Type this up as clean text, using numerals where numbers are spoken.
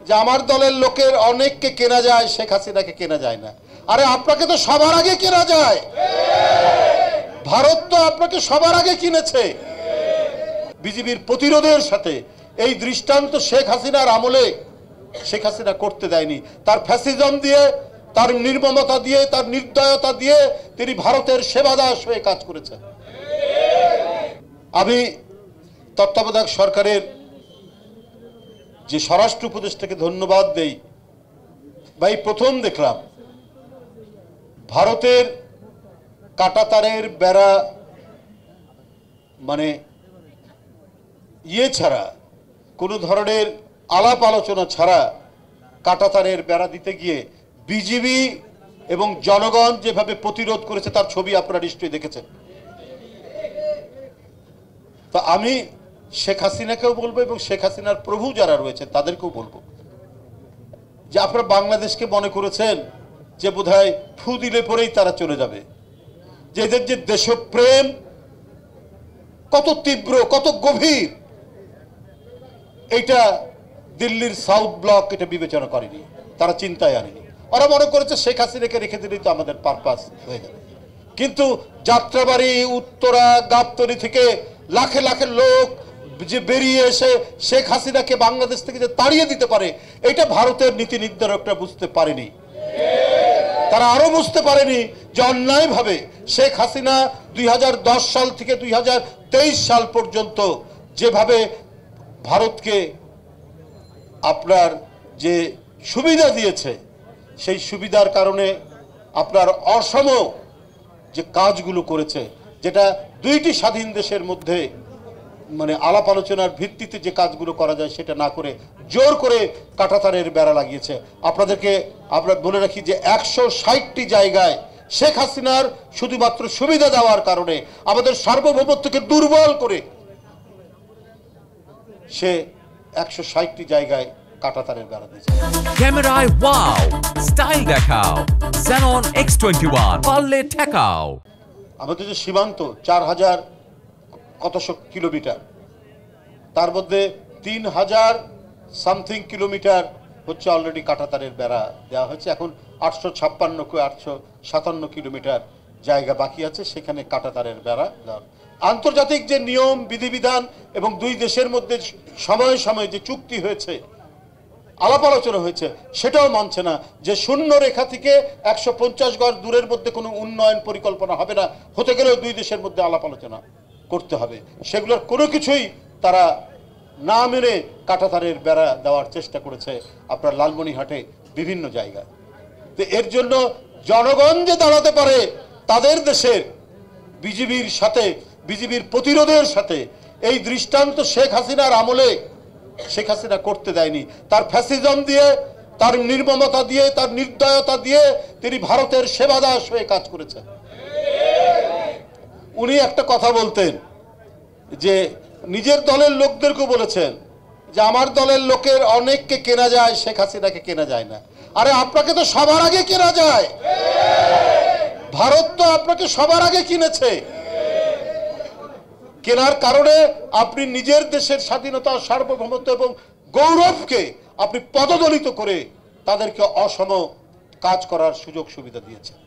যে আমার দলের লোকের অনেককে কেনা যায়, শেখ হাসিনাকে কেনা যায় না। আরে আপনাকে তো সবার আগে কেনা যায়, ভারত তো আপনাকে সবার আগে কিনেছে। বিজেপির প্রতিরোধের সাথে এই দৃষ্টান্ত শেখ হাসিনার আমলে শেখ হাসিনা করতে দেয়নি। তার ফ্যাসিজম দিয়ে, তার নির্মমতা দিয়ে, তার নির্দয়তা দিয়ে তিনি ভারতের সেবাদাস হয়ে কাজ করেছেন। আমি তত্ত্বাবধায়ক সরকারের যে স্বরাষ্ট্র উপদেষ্টাকে ধন্যবাদ দেই। ভাই, প্রথম দেখলাম ভারতের কাঁটাতারের বেড়া মানে ছাড়া, কোনো ধরনের আলাপ আলোচনা ছাড়া কাঁটাতারের বেড়া দিতে গিয়ে বিজিবি এবং জনগণ যেভাবে প্রতিরোধ করেছে তার ছবি আপনারা নিশ্চয়ই দেখেছেন। তো আমি শেখ হাসিনাকেও বলবো এবং শেখ হাসিনার প্রভু যারা রয়েছে তাদেরকেও বলবো যে আপনারা বাংলাদেশকে মনে করেছেন যে বোধহয় ফু দিলে পরেই তারা চলে যাবে। যে এদের যে দেশপ্রেম কত তীব্র, কত গভীর, এটা দিল্লির সাউথ ব্লক এটা বিবেচনা করেনি, তারা চিন্তায় আনেনি। ওরা মনে করেছে শেখ হাসিনাকে রেখে দিলেই তো আমাদের পারপাস হয়ে যাবে। কিন্তু যাত্রাবাড়ি, উত্তরা, গাবতলী থেকে লাখে লাখে লোক যে বেরিয়ে এসে শেখ হাসিনাকে বাংলাদেশ থেকে যে তাড়িয়ে দিতে পারে, এটা ভারতের নীতি নির্ধারকরা বুঝতে পারেনি। তারা আরো বুঝতে পারেনি যে অন্যায়ভাবে শেখ হাসিনা 2010 সাল থেকে 2023 সাল পর্যন্ত যেভাবে ভারতকে আপনার যে সুবিধা দিয়েছে, সেই সুবিধার কারণে আপনার অসম যে কাজগুলো করেছে, যেটা দুইটি স্বাধীন দেশের মধ্যে মানে আলাপ আলোচনার ভিত্তিতে যে কাজগুলো করা যায় সেটা না করে জোর করে কাঁটাতারের বেড়া লাগিয়েছে। আপনাদেরকে আমরা বলে রাখি যে 160টি জায়গায় শেখ হাসিনার শুধুমাত্র সুবিধা দেওয়ার কারণে আমাদের সার্বভৌমত্বকে দুর্বল করে সে 160টি জায়গায় কাঁটাতারের বেড়া দিয়েছে। ক্যামেরায় ওয়াও, স্টাইল দেখাও, Xenon X21 পারলে ঠেকাও। আমাদের যে সীমান্ত 4000 কতশো কিলোমিটার, তার মধ্যে 3000 সামথিং কিলোমিটার হচ্ছে অলরেডি কাঁটাতারের বেড়া দেওয়া হয়েছে। এখন 856 কিলোমিটার জায়গা বাকি আছে, সেখানে কাঁটাতারের বেড়া দেওয়া। আন্তর্জাতিক যে নিয়ম বিধিবিধান এবং দুই দেশের মধ্যে সময়ে সময়ে যে চুক্তি হয়েছে, আলাপ আলোচনা হয়েছে, সেটাও মানছে না যে শূন্য রেখা থেকে 150 গজ দূরের মধ্যে কোনো উন্নয়ন পরিকল্পনা হবে না, হতে গেলেও দুই দেশের মধ্যে আলাপ আলোচনা করতে হবে। সেগুলোর কোনো কিছুই তারা না মেনে কাঁটাতারের বেড়া দেওয়ার চেষ্টা করেছে আপনার লালমনিরহাটে বিভিন্ন জায়গায়। তো এর জন্য জনগণ যে দাঁড়াতে পারে তাদের দেশের বিজিবির সাথে, বিজিবির প্রতিরোধের সাথে, এই দৃষ্টান্ত শেখ হাসিনার আমলে শেখ হাসিনা করতে দেয়নি। তার ফ্যাসিজম দিয়ে, তার নির্মমতা দিয়ে, তার নির্দয়তা দিয়ে তিনি ভারতের সেবাদাস হয়ে কাজ করেছেন। উনি একটা কথা বলতেন যে নিজের দলের লোকদেরকে বলেছেন যে আমার দলের লোকের অনেককে কেনা যায়, শেখ হাসিনাকে কেনা যায় না। আরে আপনাকে তো সবার আগে কেনা যায়, ভারত তো আপনাকে সবার আগে কিনেছে। কেনার কারণে আপনি নিজের দেশের স্বাধীনতা, সার্বভৌমত্ব এবং গৌরবকে আপনি পদদলিত করে তাদেরকে অসম কাজ করার সুযোগ সুবিধা দিয়েছেন।